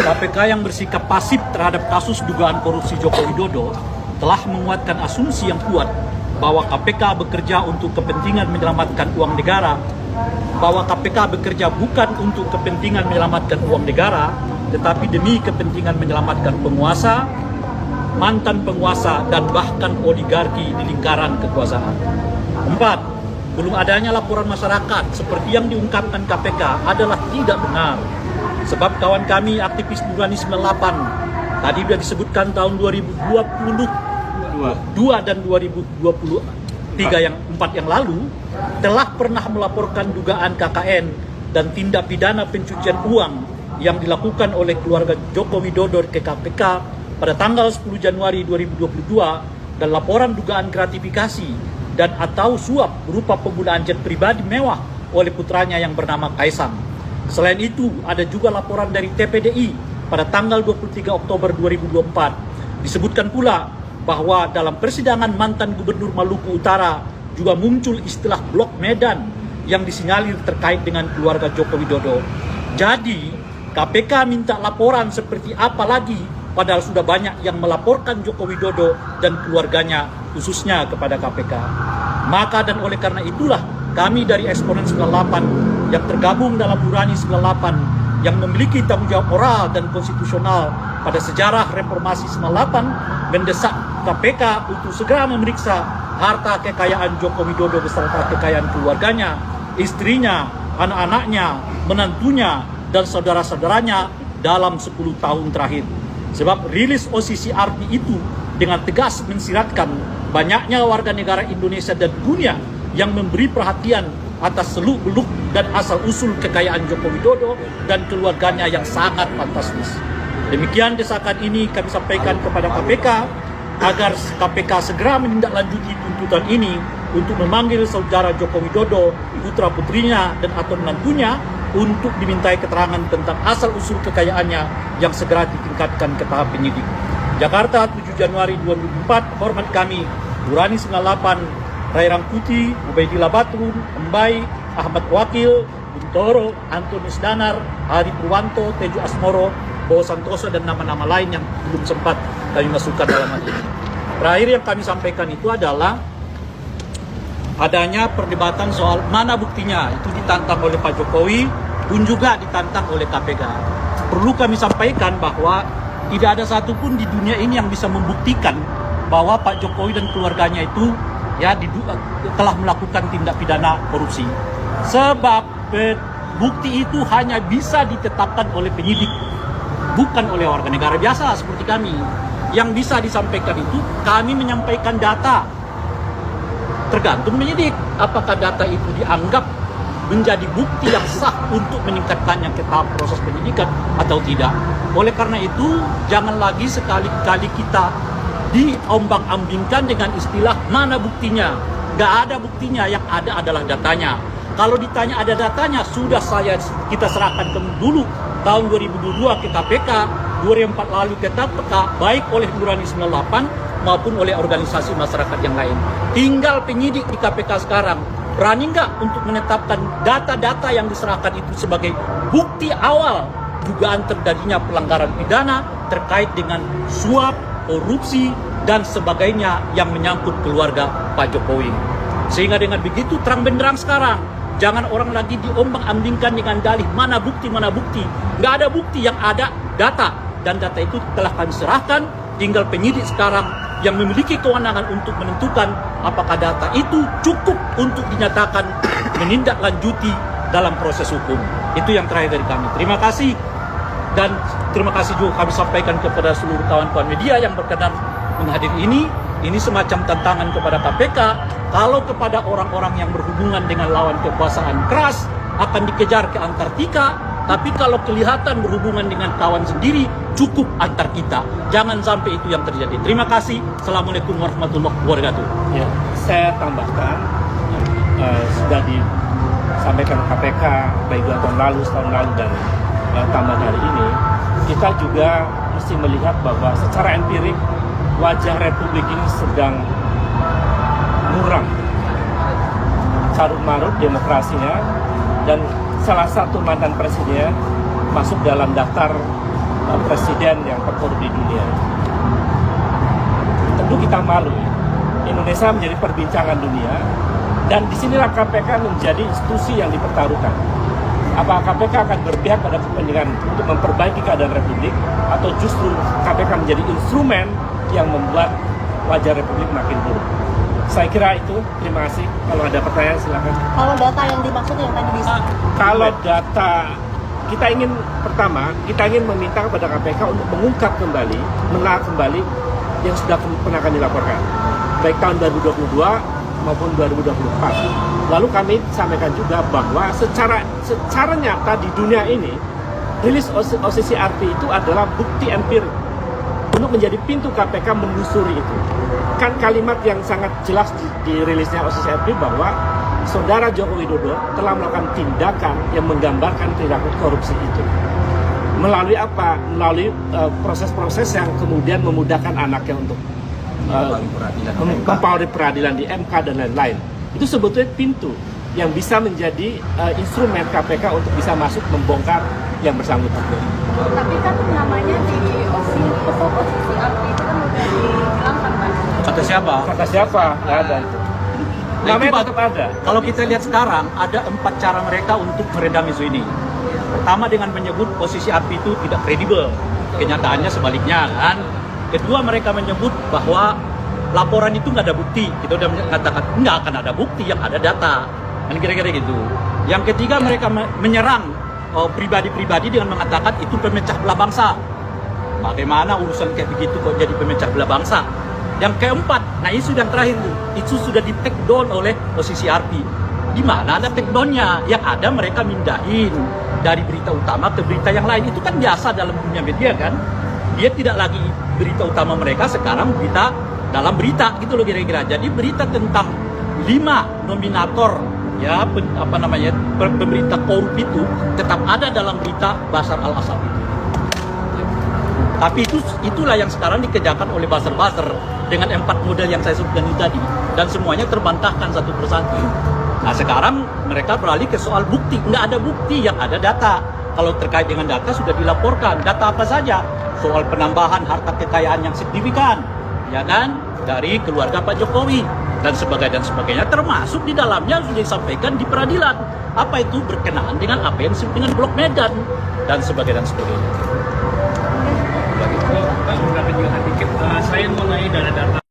KPK yang bersikap pasif terhadap kasus dugaan korupsi Joko Widodo telah menguatkan asumsi yang kuat bahwa KPK bekerja untuk kepentingan menyelamatkan uang negara, bahwa KPK bekerja bukan untuk kepentingan menyelamatkan uang negara, tetapi demi kepentingan menyelamatkan penguasa, mantan penguasa, dan bahkan oligarki di lingkaran kekuasaan. 4. Belum adanya laporan masyarakat seperti yang diungkapkan KPK adalah tidak benar. Sebab kawan kami aktivis Nurani 98 tadi sudah disebutkan tahun 2022 dan 2023 yang 4 yang lalu telah pernah melaporkan dugaan KKN dan tindak pidana pencucian uang yang dilakukan oleh keluarga Joko Widodo ke KPK pada tanggal 10 Januari 2022 dan laporan dugaan gratifikasi dan atau suap berupa penggunaan jet pribadi mewah oleh putranya yang bernama Kaisang. Selain itu, ada juga laporan dari TPDI pada tanggal 23 Oktober 2024. Disebutkan pula bahwa dalam persidangan mantan Gubernur Maluku Utara juga muncul istilah blok Medan yang disinyalir terkait dengan keluarga Joko Widodo. Jadi, KPK minta laporan seperti apa lagi padahal sudah banyak yang melaporkan Joko Widodo dan keluarganya khususnya kepada KPK. Maka dan oleh karena itulah kami dari Eksponen 98 yang tergabung dalam Nurani 98 yang memiliki tanggung jawab moral dan konstitusional pada sejarah reformasi 98 mendesak KPK untuk segera memeriksa harta kekayaan Joko Widodo beserta kekayaan keluarganya, istrinya, anak-anaknya, menantunya, dan saudara-saudaranya dalam 10 tahun terakhir. Sebab rilis OCCRP itu dengan tegas mensiratkan banyaknya warga negara Indonesia dan dunia yang memberi perhatian atas seluk-beluk dan asal-usul kekayaan Joko Widodo dan keluarganya yang sangat fantastis. Demikian desakan ini kami sampaikan kepada KPK agar KPK segera menindaklanjuti tuntutan ini untuk memanggil saudara Joko Widodo, putra-putrinya dan atau menantunya untuk dimintai keterangan tentang asal-usul kekayaannya yang segera ditingkatkan ke tahap penyidik. Jakarta, 7 Januari 2004, hormat kami, Nurani 98, Rai Rangkuti, Ubaidillah Batrun, Embai, Ahmad Wakil, Buntoro, Antonius Danar, Hari Purwanto, Tejo Asmoro, Bowo Santoso, dan nama-nama lain yang belum sempat kami masukkan dalam hal ini. Terakhir yang kami sampaikan itu adalah adanya perdebatan soal mana buktinya, itu ditantang oleh Pak Jokowi pun juga ditantang oleh KPK. Perlu kami sampaikan bahwa tidak ada satupun di dunia ini yang bisa membuktikan bahwa Pak Jokowi dan keluarganya itu telah melakukan tindak pidana korupsi. Sebab bukti itu hanya bisa ditetapkan oleh penyidik, bukan oleh warga negara biasa seperti kami. Yang bisa disampaikan itu kami menyampaikan data. Tergantung penyidik apakah data itu dianggap menjadi bukti yang sah untuk meningkatkannya ke tahap proses penyidikan atau tidak. Oleh karena itu, jangan lagi sekali-kali kita diombang-ambingkan dengan istilah mana buktinya. Gak ada buktinya, yang ada adalah datanya. Kalau ditanya ada datanya, sudah kita serahkan dulu tahun 2022 ke KPK, 2004 lalu ke KPK, baik oleh Nurani 98 maupun oleh organisasi masyarakat yang lain. Tinggal penyidik di KPK sekarang berani nggak untuk menetapkan data-data yang diserahkan itu sebagai bukti awal dugaan terjadinya pelanggaran pidana terkait dengan suap, korupsi, dan sebagainya yang menyangkut keluarga Pak Jokowi. Sehingga dengan begitu terang benderang sekarang, jangan orang lagi diombang-ambingkan dengan dalih mana bukti. Nggak ada bukti, yang ada data. Dan data itu telah kami serahkan, tinggal penyidik sekarang yang memiliki kewenangan untuk menentukan apakah data itu cukup untuk dinyatakan menindaklanjuti dalam proses hukum. Itu yang terakhir dari kami. Terima kasih. Dan terima kasih juga kami sampaikan kepada seluruh kawan-kawan media yang berkenan menghadiri ini. Ini semacam tantangan kepada KPK. Kalau kepada orang-orang yang berhubungan dengan lawan kekuasaan keras akan dikejar ke Antartika, tapi kalau kelihatan berhubungan dengan kawan sendiri cukup antar kita. Jangan sampai itu yang terjadi. Terima kasih. Assalamualaikum warahmatullahi wabarakatuh. Ya, saya tambahkan sudah disampaikan KPK baik 2 tahun lalu, setahun lalu, dan tambah hari ini, kita juga mesti melihat bahwa secara empirik wajah Republik ini sedang muram, carut marut demokrasinya, dan salah satu mantan presiden masuk dalam daftar presiden yang terkorup di dunia. Tentu kita malu. Indonesia menjadi perbincangan dunia, dan disinilah KPK menjadi institusi yang dipertaruhkan. Apakah KPK akan berpihak pada kepentingan untuk memperbaiki keadaan Republik, atau justru KPK menjadi instrumen yang membuat wajah Republik makin buruk? Saya kira itu. Terima kasih. Kalau ada pertanyaan silakan. Kalau data yang dimaksud yang tadi bisa. Kalau data, kita ingin meminta kepada KPK untuk mengungkap kembali, menelaah kembali yang sudah pernah kami laporkan, baik tahun 2022 maupun 2024. Lalu kami sampaikan juga bahwa secara nyata di dunia ini, rilis OCCRP itu adalah bukti empirik untuk menjadi pintu KPK menelusuri itu. Kan kalimat yang sangat jelas di rilisnya OCCRP bahwa Saudara Joko Widodo telah melakukan tindakan yang menggambarkan tindakan korupsi itu. Melalui apa? Melalui proses-proses yang kemudian memudahkan anaknya untuk mempelajari peradilan di MK dan lain-lain. Itu sebetulnya pintu yang bisa menjadi instrumen KPK untuk bisa masuk membongkar yang bersangkutan. Tapi kan namanya di OCCRP itu kan udah dihilangkan, Pak. Kata siapa? Kata siapa? Nggak ada itu. Nah, Namanya itu, tetap ada. Kalau kita lihat sekarang, ada 4 cara mereka untuk meredam isu ini. Pertama, dengan menyebut posisi API itu tidak kredibel. Kenyataannya sebaliknya, kan? Kedua, mereka menyebut bahwa laporan itu nggak ada bukti. Kita udah mengatakan nggak akan ada bukti, yang ada data. Kan kira-kira gitu. Yang ketiga, mereka menyerang pribadi-pribadi dengan mengatakan itu pemecah belah bangsa. Bagaimana urusan kayak begitu kok jadi pemecah belah bangsa? Yang keempat, nah isu yang terakhir itu sudah di take down oleh OCCRP. Di mana ada take down-nya? Yang ada mereka mindahin dari berita utama ke berita yang lain. Itu kan biasa dalam dunia media, kan? Dia tidak lagi berita utama mereka, sekarang berita dalam berita gitu loh kira-kira. Jadi berita tentang 5 nominator ya pemberita korup itu tetap ada dalam berita Bashar al-Assad itu. Tapi itulah yang sekarang dikerjakan oleh buzzer-buzzer dengan 4 model yang saya sebutkan itu tadi, dan semuanya terbantahkan satu persatu. Nah sekarang mereka beralih ke soal bukti. Nggak ada bukti, yang ada data. Kalau terkait dengan data sudah dilaporkan. Data apa saja? Soal penambahan harta kekayaan yang signifikan, ya kan, dari keluarga Pak Jokowi dan sebagainya, termasuk di dalamnya sudah disampaikan di peradilan. Apa itu berkenaan dengan apa yang disebut dengan Blok Medan dan sebagainya. Pak, beberapa juga dikit. Saya mengenai data